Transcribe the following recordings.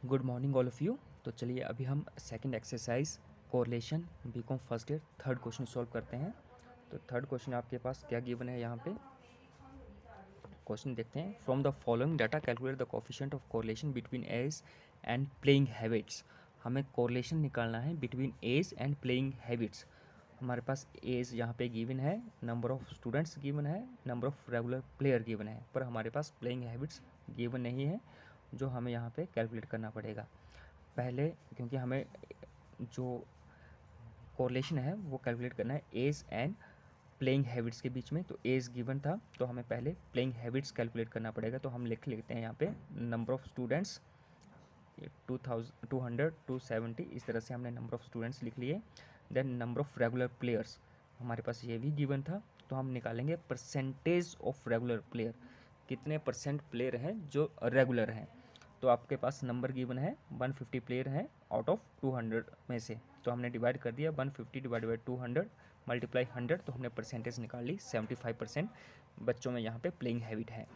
Good morning all of you. तो चलिए अभी हम second exercise correlation BCom first year third question solve करते हैं। तो थर्ड क्वेश्चन आपके पास क्या गिवन है यहाँ पे, क्वेश्चन देखते हैं। From the following data calculate the coefficient of correlation between age and playing habits. हमें कोरिलेशन निकालना है between age and playing habits. हमारे पास एज यहाँ पे गिवन है, नंबर ऑफ़ स्टूडेंट्स गिवन है, number of regular player given है, पर हमारे पास प्लेइंग हैबिट्स गिवन नहीं है, जो हमें यहाँ पे कैलकुलेट करना पड़ेगा पहले, क्योंकि हमें जो कोरिलेशन है वो कैलकुलेट करना है एज एंड प्लेइंग हैबिट्स के बीच में। तो एज गिवन था तो हमें पहले प्लेइंग हैबिट्स कैलकुलेट करना पड़ेगा। तो हम लिख लेते हैं यहाँ पे नंबर ऑफ़ स्टूडेंट्स 200 270, इस तरह से हमने नंबर ऑफ़ स्टूडेंट्स लिख लिए। Then number of regular players हमारे पास ये भी गिवन था, तो हम निकालेंगे परसेंटेज ऑफ रेगुलर प्लेयर, कितने परसेंट प्लेयर हैं जो रेगुलर हैं। तो आपके पास नंबर गिवन है 150 प्लेयर हैं आउट ऑफ 200 में से, तो हमने डिवाइड कर दिया 150 डिवाइड बाई 200 मल्टीप्लाई 100, तो हमने परसेंटेज निकाल ली 75% बच्चों में यहाँ पे प्लेइंग हैबिट है।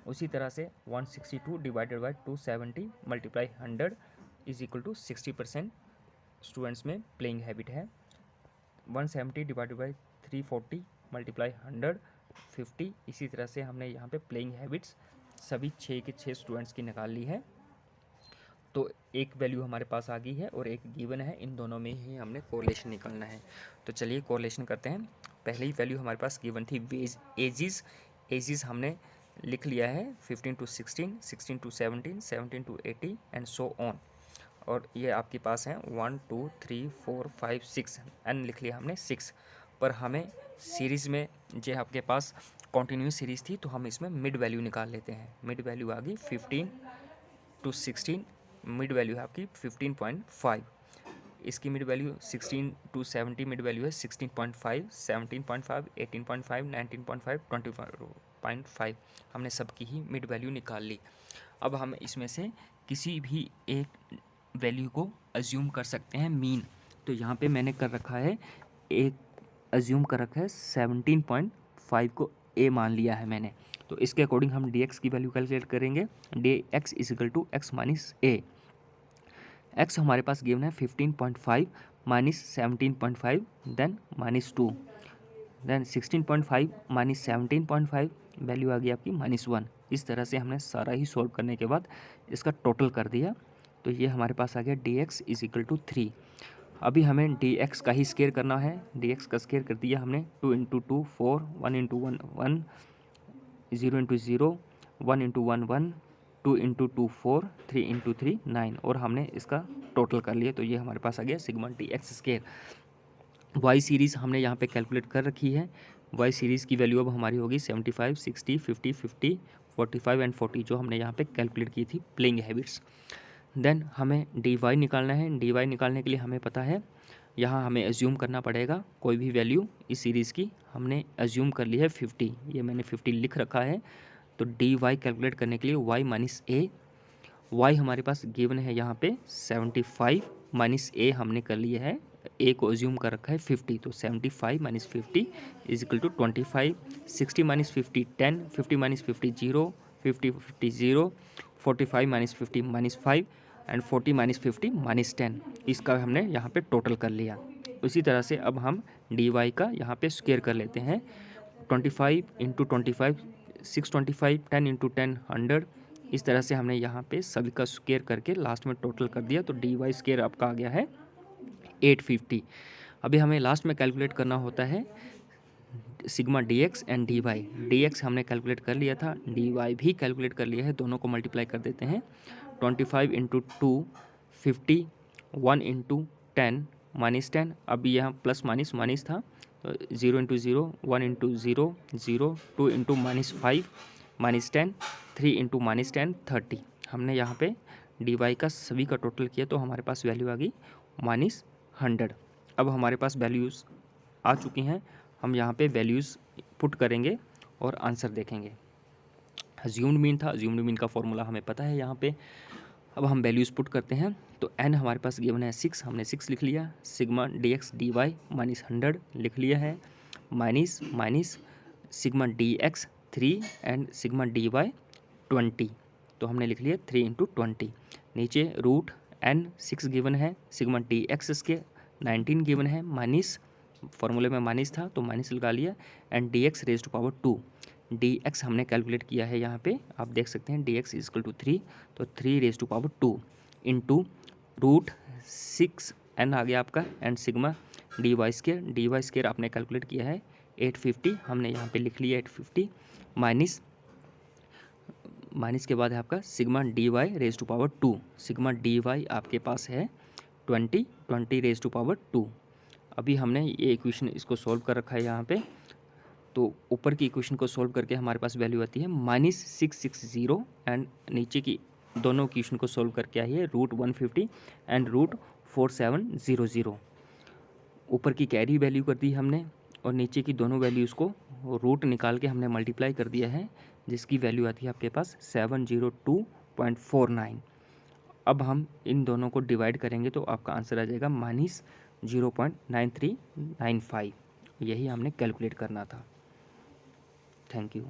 उसी तरह से 162 divided by 270 multiply 100 is equal to 60% students में प्लेइंग हैबिट है। 170 डिवाइडेड बाई 340 मल्टीप्लाई 150, इसी तरह से हमने यहाँ पे प्लेइंग हैबिट्स सभी 6 के 6 स्टूडेंट्स की निकाल ली है। तो एक वैल्यू हमारे पास आ गई है और एक गिवन है, इन दोनों में ही हमने कोरिलेशन निकालना है। तो चलिए कोरिलेशन करते हैं। पहली वैल्यू हमारे पास गिवन थी एजिस। एजिस हमने लिख लिया है 15 to 16, 16 to 17, 17 to 80 and so on. और ये आपके पास हैं 1 2 3 4 5 6 एन लिख लिया हमने 6। पर हमें सीरीज़ में जो आपके पास कॉन्टीन्यूस सीरीज़ थी, तो हम इसमें मिड वैल्यू निकाल लेते हैं। मिड वैल्यू आ गई 15 to 16, मिड वैल्यू है आपकी 15.5। इसकी mid value 16 to 70 mid value है 16.5, 17.5, 18.5, 19.5, 20.5। हमने सबकी ही मिड वैल्यू निकाल ली। अब हम इसमें से किसी भी एक वैल्यू को अज्यूम कर सकते हैं मीन। तो यहाँ पे मैंने कर रखा है, एक अज्यूम कर रखा है 17.5 को ए मान लिया है मैंने। तो इसके अकॉर्डिंग हम डी एक्स की वैल्यू कैलकुलेट करेंगे। D X is equal to X minus A. X हमारे पास गिवन है 15.5 minus 17.5 then -2, then 16.5 minus 17.5 value आ गई आपकी -1। इस तरह से हमने सारा ही सॉल्व करने के बाद इसका टोटल कर दिया, तो ये हमारे पास आ गया D X is equal to 3। अभी हमें डी एक्स का ही स्केयर करना है। डी एक्स का स्केयर कर दिया हमने 2 into 2 4, 1 into 1 1, 0 into 0, 1 into 1 1, 2 into 2 4, 3 into 3 9, और हमने इसका टोटल कर लिया। तो ये हमारे पास आ गया sigma D X square. Y series हमने यहाँ पे कैलकुलेट कर रखी है। वाई सीरीज़ की वैल्यू अब हमारी होगी 75, 60, 50, 50, 45 एंड 40, जो हमने यहाँ पे कैलकुलेट की थी प्लेइंग हैबिट्स। देन हमें डी वाई निकालना है। डी वाई निकालने के लिए हमें पता है, यहाँ हमें एज्यूम करना पड़ेगा कोई भी वैल्यू इस सीरीज़ की। हमने एज्यूम कर ली है 50, ये मैंने 50 लिख रखा है। तो डी वाई कैलकुलेट करने के लिए वाई माइनस ए, वाई हमारे पास गिवन है यहाँ पे 75 माइनस ए हमने कर लिया है, ए को एज्यूम कर रखा है 50। तो 75 minus 50 is equal to 25, 60 minus 50 10, 50 minus 50 0, 50 50 0, 45 minus 50 -5 and 40 minus 50 -10। इसका हमने यहाँ पे टोटल कर लिया। उसी तरह से अब हम डी वाई का यहाँ पे स्क्वायर कर लेते हैं। 25 इंटू 25 625, 10 इंटू 10 100। इस तरह से हमने यहाँ पे सभी का स्क्वायर करके लास्ट में टोटल कर दिया। तो डी वाई स्क्वायर आपका आ गया है 850। अभी हमें लास्ट में कैलकुलेट करना होता है sigma D X and D Y. D X हमने कैलकुलेट कर लिया था, डी वाई भी कैलकुलेट कर लिया है, दोनों को मल्टीप्लाई कर देते हैं। 25 इंटू 2 50, 1 इंटू 10 -10, अभी यहाँ प्लस माइनस माइनस था, तो 0 इंटू 0, 1 इंटू 0 0, 2 इंटू -5 -10, 3 इंटू -10 30। हमने यहाँ पे डी वाई का सभी का टोटल किया तो हमारे पास वैल्यू आ गई -100। अब हमारे पास वैल्यूज़ आ चुकी हैं, हम यहाँ पे वैल्यूज़ पुट करेंगे और आंसर देखेंगे। अज्यूम्ड मीन था, अज्यूम्ड मीन का फॉर्मूला हमें पता है यहाँ पे। अब हम वैल्यूज़ पुट करते हैं। तो n हमारे पास गिवन है 6, हमने 6 लिख लिया। Sigma D X D Y -100 लिख लिया है, minus minus sigma D X 3 and sigma D Y 20, तो हमने लिख लिया 3 इंटू 20। नीचे रूट एन 6 गिवन है, सिग्मा डी एक्स इसके 19 गिवन है, माइनस फॉर्मूले में माइनस था तो माइनस लगा लिया, and D X raise to power 2। D X हमने कैलकुलेट किया है यहाँ पे, आप देख सकते हैं डी एक्स इजकल टू 3, तो 3 raise to power 2 into root 6 N आ गया आपका, and sigma D Y square आपने कैलकुलेट किया है 850, हमने यहाँ पे लिख लिया 850, माइनस के बाद है आपका sigma D Y raise to power 2, sigma D Y आपके पास है 20 रेज टू पावर 2। अभी हमने ये इक्वेशन इसको सॉल्व कर रखा है यहाँ पे, तो ऊपर की इक्वेशन को सॉल्व करके हमारे पास वैल्यू आती है -660, एंड नीचे की दोनों इक्वेशन को सॉल्व करके आई है √150 एंड √4700। ऊपर की कैरी वैल्यू कर दी हमने, और नीचे की दोनों वैल्यूज़ को रूट निकाल के हमने मल्टीप्लाई कर दिया है, जिसकी वैल्यू आती है आपके पास 702.49। अब हम इन दोनों को डिवाइड करेंगे तो आपका आंसर आ जाएगा -0.9395। यही हमने कैलकुलेट करना था। Thank you.